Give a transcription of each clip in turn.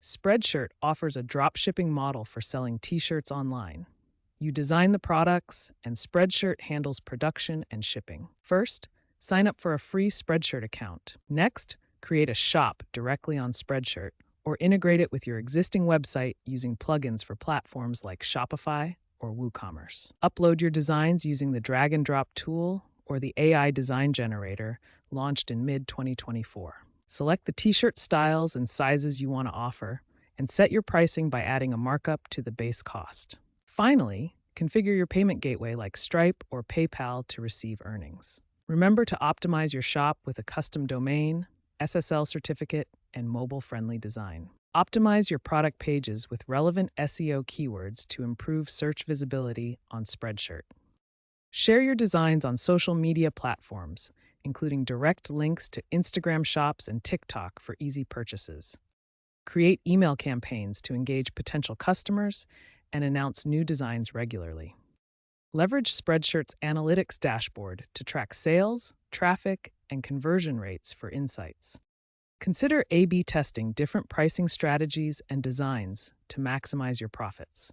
Spreadshirt offers a drop-shipping model for selling t-shirts online. You design the products, and Spreadshirt handles production and shipping. First, sign up for a free Spreadshirt account. Next, create a shop directly on Spreadshirt or integrate it with your existing website using plugins for platforms like Shopify or WooCommerce. Upload your designs using the drag-and-drop tool or the AI design generator launched in mid-2024. Select the t-shirt styles and sizes you want to offer, and set your pricing by adding a markup to the base cost. Finally, configure your payment gateway like Stripe or PayPal to receive earnings. Remember to optimize your shop with a custom domain, SSL certificate, and mobile-friendly design. Optimize your product pages with relevant SEO keywords to improve search visibility on Spreadshirt. Share your designs on social media platforms, including direct links to Instagram shops and TikTok for easy purchases. Create email campaigns to engage potential customers and announce new designs regularly. Leverage Spreadshirt's analytics dashboard to track sales, traffic, and conversion rates for insights. Consider A/B testing different pricing strategies and designs to maximize your profits.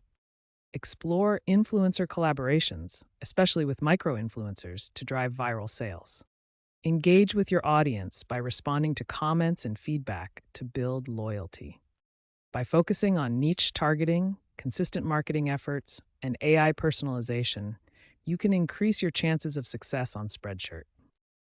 Explore influencer collaborations, especially with micro-influencers, to drive viral sales. Engage with your audience by responding to comments and feedback to build loyalty. By focusing on niche targeting, consistent marketing efforts, and AI personalization, you can increase your chances of success on Spreadshirt.